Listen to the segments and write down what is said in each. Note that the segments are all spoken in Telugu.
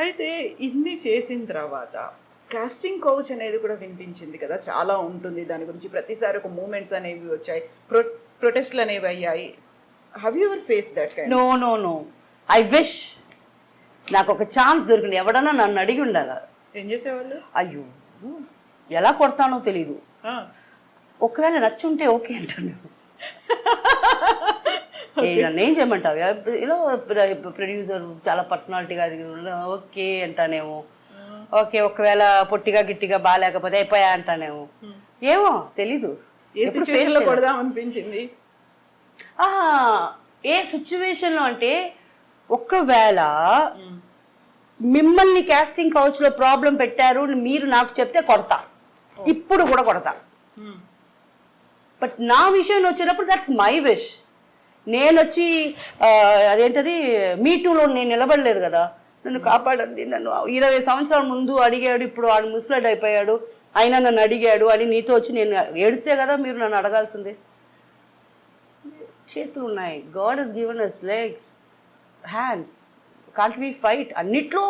అయితే ఇన్ని చేసిన తర్వాత కాస్టింగ్ కౌచ్ అనేది కూడా వినిపించింది కదా, చాలా ఉంటుంది దాని గురించి. ప్రతిసారి ఒక మూమెంట్స్ అనేవి వచ్చాయి, ప్రొటెస్ట్లు అనేవి అయ్యాయి. Have you ever face that kind? No no no, I wish నాకు ఒక ఛాన్స్ దొరికింది. ఎవడన్నా నన్ను అడిగి ఉండాల. ఏం చేసేవాళ్ళు? అయ్యో ఎలా కొడతానో తెలీదు. ఒకవేళ నచ్చుంటే ఓకే అంటాను. నన్ను ఏం చేయమంటావు, ఇలా ప్రొడ్యూసర్ చాలా పర్సనాలిటీగా ఓకే అంటానేమో. ఓకే, ఒకవేళ పొట్టిగా గిట్టిగా బాగాలేకపోతే అయిపోయా అంటానేమో. ఏమో తెలీదు. అనిపించింది ఏ సిచ్యువేషన్లో అంటే, ఒకవేళ మిమ్మల్ని కాస్టింగ్ కౌచ్ లో ప్రాబ్లం పెట్టారు మీరు నాకు చెప్తే కొడతా, ఇప్పుడు కూడా కొడతా. బట్ నా విషయంలో వచ్చేటప్పుడు దట్స్ మై విష్. నేను వచ్చి అదేంటది మీటూలో నేను నిలబడలేదు కదా, నన్ను కాపాడండి, నన్ను 20 సంవత్సరాల ముందు అడిగాడు, ఇప్పుడు వాడు ముసలాడు అయిపోయాడు, అయినా నన్ను అడిగాడు అని నీతో వచ్చి నేను ఏడిస్తే కదా మీరు నన్ను అడగాల్సిందే. చేతులు ఉన్నాయి, God has given us legs, hands, can't we fight. అన్నిట్లో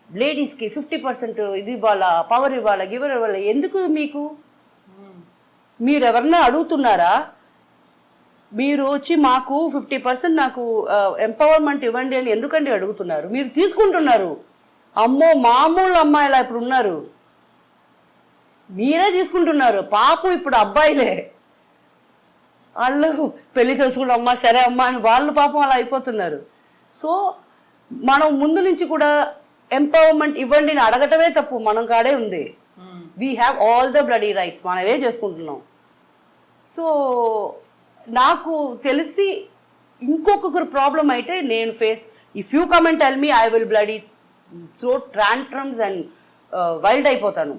లేడీస్కి 50% ఇది ఇవ్వాలా, పవర్ ఇవ్వాలా, గివర్ ఇవ్వాలా. ఎందుకు మీకు? మీరు ఎవరన్నా అడుగుతున్నారా? మీరు వచ్చి మాకు 50% నాకు ఎంపవర్మెంట్ ఇవ్వండి అని ఎందుకండి అడుగుతున్నారు? మీరు తీసుకుంటున్నారు. అమ్మో మామూలు అమ్మాయిలా ఇప్పుడు ఉన్నారు, మీరే తీసుకుంటున్నారు. పాపం ఇప్పుడు అబ్బాయిలే, వాళ్ళు పెళ్లి చేసుకున్న అమ్మ సరే అమ్మ అని వాళ్ళు పాపం అలా అయిపోతున్నారు. సో మనం ముందు నుంచి కూడా ఎంపవర్మెంట్ ఇవ్వండి అని అడగటమే తప్పు, మనం కాడే ఉంది. We have all the bloody rights, మనమే చేసుకుంటున్నాం. సో నాకు తెలిసి ఇంకొకరు ప్రాబ్లం అయితే నేను face, if you come and tell me, I will bloody throw tantrums and wild అయిపోతాను.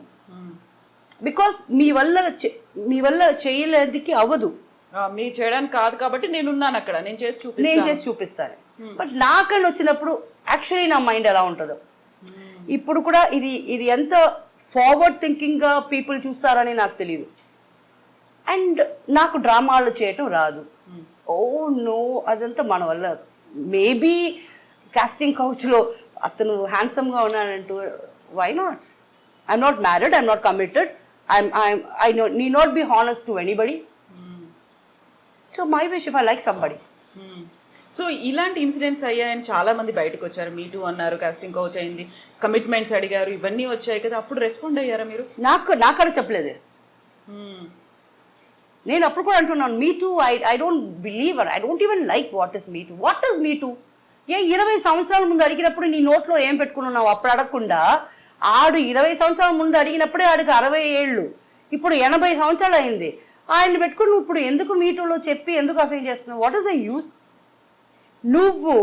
బికాస్ మీ వల్ల చేయలేదికి అవ్వదు. మీరు చేయడానికి కాదు కాబట్టి నేనున్నాను అక్కడ, నేను చేసి చూపిస్తాను. బట్ నాకని వచ్చినప్పుడు యాక్చువల్లీ నా మైండ్ ఎలా ఉంటుందో. ఇప్పుడు కూడా ఇది ఎంత ఫార్వర్డ్ థింకింగ్గా పీపుల్ చూస్తారని నాకు తెలియదు. అండ్ నాకు డ్రామాలు చేయటం రాదు. ఓ నో, అదంతా మన వల్ల. మేబీ కాస్టింగ్ కౌచ్లో అతను హ్యాండ్సమ్గా ఉన్నాడంటూ, why not? I'm not married, I'm not committed, I need not be honest to anybody. So my wish if I like somebody. So ఇలాంటి ఇన్సిడెంట్స్ అయ్యాయని చాలా మంది బయటకు వచ్చారు. మీ టూ అన్నారు, కాస్టింగ్ కౌచ్ అయింది, కమిట్మెంట్స్ అడిగారు, ఇవన్నీ వచ్చాయి కదా, అప్పుడు రెస్పాండ్ అయ్యారా మీరు? నాకడ చెప్పలేదు. నేను అప్పుడు కూడా అంటున్నాను, me too I don't believe, I don't even like what is me too. What is me too? 20 సంవత్సరాల ముందు అడిగినప్పుడు నీ నోట్లో ఏం పెట్టుకున్నావు? అప్పుడు అడగకుండా ఆడు 20 సంవత్సరాల ముందు అడిగినప్పుడే ఆడికి 60 ఏళ్ళు, ఇప్పుడు 80 సంవత్సరాలు అయింది. ఆయన పెట్టుకుని నువ్వు ఇప్పుడు ఎందుకు మీ టూలో చెప్పి ఎందుకు అసహ్యం చేస్తున్నావు? What is the use? నువ్వు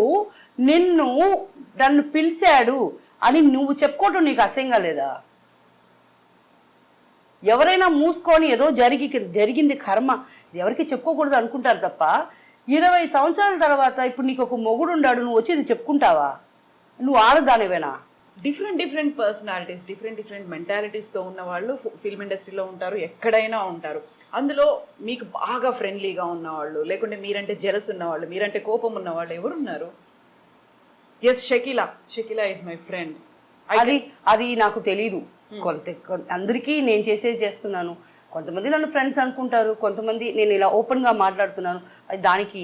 నన్ను పిలిచాడు అని నువ్వు చెప్పుకోవటం నీకు అసహ్యంగా లేదా? ఎవరైనా మూసుకొని ఏదో జరిగింది కర్మ, ఎవరికి చెప్పుకోకూడదు అనుకుంటారు తప్ప, 20 సంవత్సరాల తర్వాత ఇప్పుడు నీకు ఒక మొగుడు ఉన్నాడు, నువ్వు వచ్చి ఇది చెప్పుకుంటావా? నువ్వు ఆడదానివేనా? డిఫరెంట్ పర్సనాలిటీస్, డిఫరెంట్ మెంటాలిటీస్తో ఉన్న వాళ్ళు ఫిల్మ్ ఇండస్ట్రీలో ఉంటారు, ఎక్కడైనా ఉంటారు. అందులో మీకు బాగా ఫ్రెండ్లీగా ఉన్నవాళ్ళు, లేకుంటే మీరంటే జెలస్ ఉన్నవాళ్ళు, మీరంటే కోపం ఉన్నవాళ్ళు ఎవరున్నారు? Yes, Shakeela is my friend. అది నాకు తెలీదు. అందరికీ నేను చేస్తున్నాను. కొంతమంది నన్ను ఫ్రెండ్స్ అనుకుంటారు, కొంతమంది నేను ఇలా ఓపెన్గా మాట్లాడుతున్నాను అది దానికి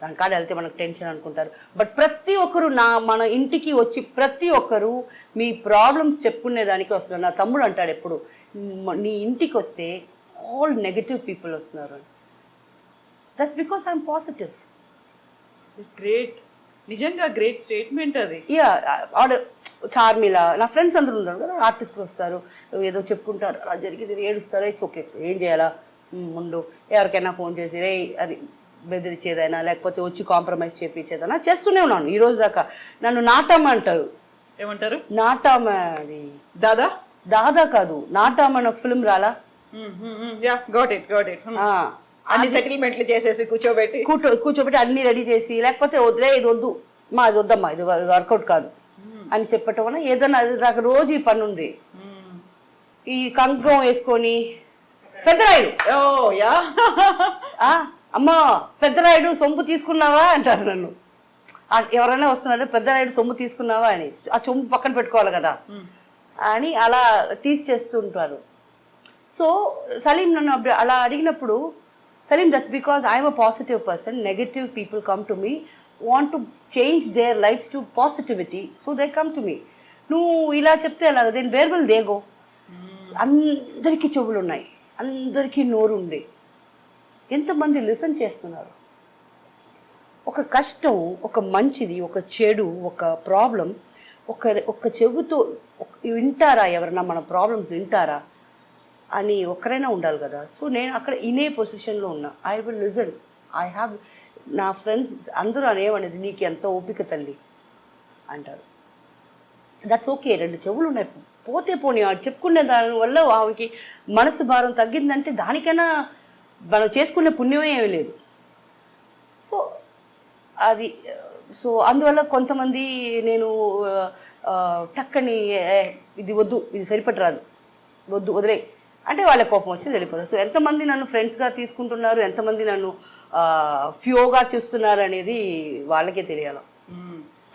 దాని కాడ వెళ్తే మనకు టెన్షన్ అనుకుంటారు. బట్ ప్రతి ఒక్కరు మన ఇంటికి వచ్చి ప్రతి ఒక్కరు మీ ప్రాబ్లమ్స్ చెప్పుకునేదానికి వస్తున్నారు. నా తమ్ముడు అంటాడు ఎప్పుడు, నీ ఇంటికి వస్తే ఆల్ నెగటివ్ పీపుల్ వస్తున్నారు. That's because I'm positive. It's great, నిజంగా గ్రేట్ స్టేట్మెంట్ అది. చార్మిల, నా ఫ్రెండ్స్ అందరూ ఉన్నారు కదా, ఆర్టిస్టులు వస్తారు, ఏదో చెప్పుకుంటారు, అలా జరిగింది, ఏడుస్తారు, ఇట్స్ ఓకే, ఏం చేయాలా ముందు ఎవరికైనా ఫోన్ చేసి రే అది బెదిరించేదైనా లేకపోతే వచ్చి కాంప్రమైజ్ చేయించేదైనా చేస్తూనే ఉన్నాను ఈ రోజు దాకా. నన్ను నాటమ్మ అంటారు. ఏమంటారు? నాటమ్మ. అది దాదా కాదు, నాటమ్మ అని ఒక ఫిల్మ్ రాలా? అన్ని సెటిల్మెంట్లు చేసేసి కూర్చోబెట్టి అన్ని రెడీ చేసి, లేకపోతే వదిలే ఇది వద్దు మా ఇది వద్దమ్మా ఇది వర్కౌట్ కాదు అని చెప్పటం వల్ల ఏదన్నా నాకు రోజు ఈ పని ఉంది. ఈ కంకణం వేసుకొని పెద్దరాయుడు, అమ్మా పెద్దరాయుడు సొంపు తీసుకున్నావా అంటారు నన్ను. ఎవరైనా వస్తున్నారంటే పెద్ద రైడ్ సొమ్ము తీసుకున్నావా అని ఆ సొమ్ము పక్కన పెట్టుకోవాలి కదా అని అలా టీస్ చేస్తూ ఉంటారు. సో సలీం నన్ను అలా అడిగినప్పుడు, Salim that's because I'm a positive person, negative people come to me, want to change their lives to positivity, so they come to me. నువ్వు ఇలా చెప్తే అలా then where will they go? అందరికీ చెవులు ఉన్నాయి, అందరికీ నోరు ఉంది, ఎంతమంది లిసన్ చేస్తున్నారు? ఒక కష్టం, ఒక మంచిది, ఒక చెడు, ఒక ప్రాబ్లం ఒక చెవుతో వింటారా? ఎవరన్నా మన ప్రాబ్లమ్స్ వింటారా అని ఒక్కరైనా ఉండాలి కదా. సో నేను అక్కడ ఇనే పొజిషన్లో ఉన్నా. I will listen. I have నా ఫ్రెండ్స్ అందరూ అనేవనేది, నీకు ఎంత ఓపిక తల్లి అంటారు. That's okay. 2 చెవులు ఉన్నాయి, పోతే పోనీ. చెప్పుకునే దానివల్ల ఆమెకి మనసు భారం తగ్గిందంటే దానికైనా మనం చేసుకునే పుణ్యమే ఏమీ లేదు. సో అది సో అందువల్ల కొంతమంది నేను టక్కని ఇది వద్దు, ఇది సరిపట్టరాదు, వద్దు వదిలే అంటే వాళ్ళ కోపం వచ్చి వెళ్ళిపోతారు. సో ఎంతమంది నన్ను ఫ్రెండ్స్గా తీసుకుంటున్నారు, ఎంతమంది నన్ను ఫ్యూగా చూస్తున్నారు అనేది వాళ్ళకే తెలియాలి.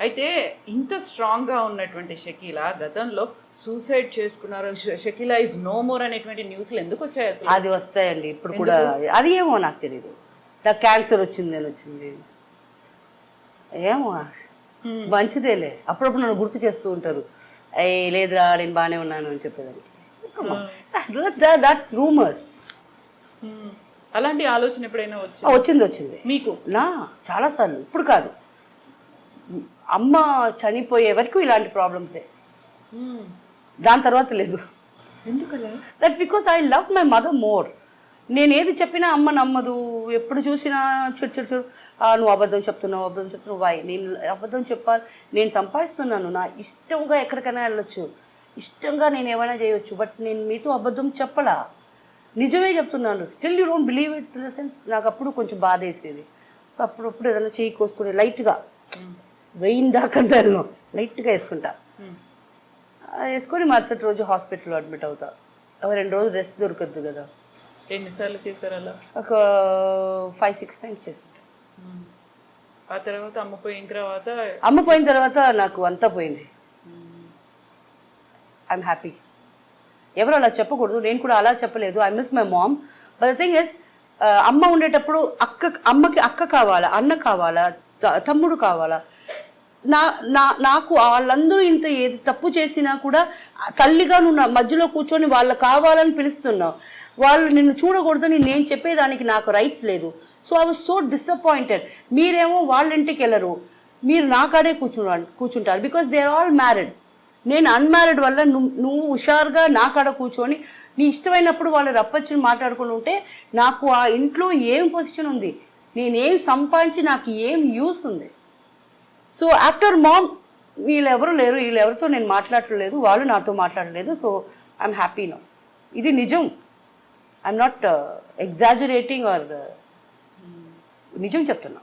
అయితే ఇంత స్ట్రాంగ్గా ఉన్నటువంటి షకీలా గతంలో సూసైడ్ చేసుకున్నారు, షకీలా ఇస్ నో మోర్ అనేటువంటి న్యూస్లు ఎందుకు వచ్చాయి అసలు? అది వస్తాయండి ఇప్పుడు కూడా. అది ఏమో నాకు తెలియదు. నాకు క్యాన్సర్ వచ్చింది అని వచ్చింది ఏమో, మంచిదేలే. అప్పుడప్పుడు నన్ను గుర్తు చేస్తూ ఉంటారు, లేదురా నేను బాగానే ఉన్నాను అని చెప్పేదానికి. That's rumours. అలాంటి ఆలోచన ఎప్పుడైనా వచ్చింది మీకు? నా చాలాసార్లు. ఇప్పుడు కాదు, అమ్మ చనిపోయే వరకు ఇలాంటి ప్రాబ్లమ్సే, దాని తర్వాత లేదు. ఎందుకలా? That because I love my mother more. నేను ఏది చెప్పినా అమ్మ నమ్మదు, ఎప్పుడు చూసినా చిడు నువ్వు అబద్ధం చెప్తున్నావు వై? నేను అబద్ధం చెప్పాలి? నేను సంపాదిస్తున్నాను, నా ఇష్టంగా ఎక్కడికైనా వెళ్ళొచ్చు, ఇష్టంగా నేను ఏమైనా చేయవచ్చు, బట్ నేను మీతో అబద్ధం చెప్పలా, నిజమే చెప్తున్నాను. Still you don't believe it. In the sense నాకు అప్పుడు కొంచెం బాధ వేసేది. సో అప్పుడప్పుడు ఏదైనా చేయి కోసుకుని లైట్గా వెయిన్ దాకా వెళ్ళను, లైట్గా వేసుకుంటా. వేసుకొని మరుసటి రోజు హాస్పిటల్లో అడ్మిట్ అవుతా. 2 రోజులు రెస్ట్ దొరకద్దు కదా. ఎన్నిసార్లు చేశారు అలా? ఒక 5-6 టైమ్స్ చేస్తుంటా. ఆ తర్వాత అమ్మ పోయిన తర్వాత నాకు అంతా పోయింది. I'm happy. ఎవరు అలా చెప్పకూడదు, నేను కూడా అలా చెప్పలేదు. I miss my mom. But the thing is, అమ్మ ఉండేటప్పుడు అమ్మకి అక్క కావాలా, అన్న కావాలా, తమ్ముడు కావాలా. నాకు వాళ్ళందరూ ఇంత ఏది తప్పు చేసినా కూడా తల్లిగా నువ్వు నా మధ్యలో కూర్చొని వాళ్ళు కావాలని పిలుస్తున్నావు, వాళ్ళు నిన్ను చూడకూడదని నేను చెప్పేదానికి నాకు రైట్స్ లేదు. So I was so disappointed. మీరేమో వాళ్ళ ఇంటికి వెళ్ళరు, మీరు నా కాడే కూర్చుంటారు. Because they are all married. నేను అన్మ్యారీడ్ వల్ల నువ్వు హుషారుగా నా కాడ కూర్చొని నీ ఇష్టమైనప్పుడు వాళ్ళు రప్పచ్చుని మాట్లాడుకుని ఉంటే నాకు ఆ ఇంట్లో ఏం పొజిషన్ ఉంది, నేనేం సంపాదించి నాకు ఏం యూస్ ఉంది? సో ఆఫ్టర్ మామ్ వీళ్ళెవరూ లేరు, వీళ్ళెవరితో నేను మాట్లాడలేదు, వాళ్ళు నాతో మాట్లాడలేదు. So I'm happy now. ఇది నిజం. ఐఎమ్ నాట్ ఎగ్జాజరేటింగ్ ఆర్ నిజం చెప్తున్నా.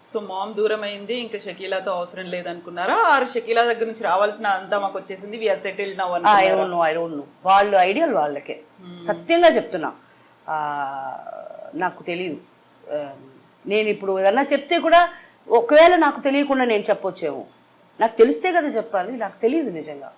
సో మామ్ దూరం అయింది, ఇంకా షకీలాతో అవసరం లేదనుకున్నారా? ఆర్ షకీలా దగ్గర నుంచి రావాల్సిన అంతా మాకు వచ్చేసింది, we are settled now? I don't know. వాళ్ళు ఐడియల్ వాళ్ళకే. సత్యంగా చెప్తున్నా, నాకు తెలియదు. నేను ఇప్పుడు ఏదన్నా చెప్తే కూడా ఒకవేళ నాకు తెలియకుండా నేను చెప్పొచ్చేమో. నాకు తెలిస్తే కదా చెప్పాలి, నాకు తెలియదు నిజంగా.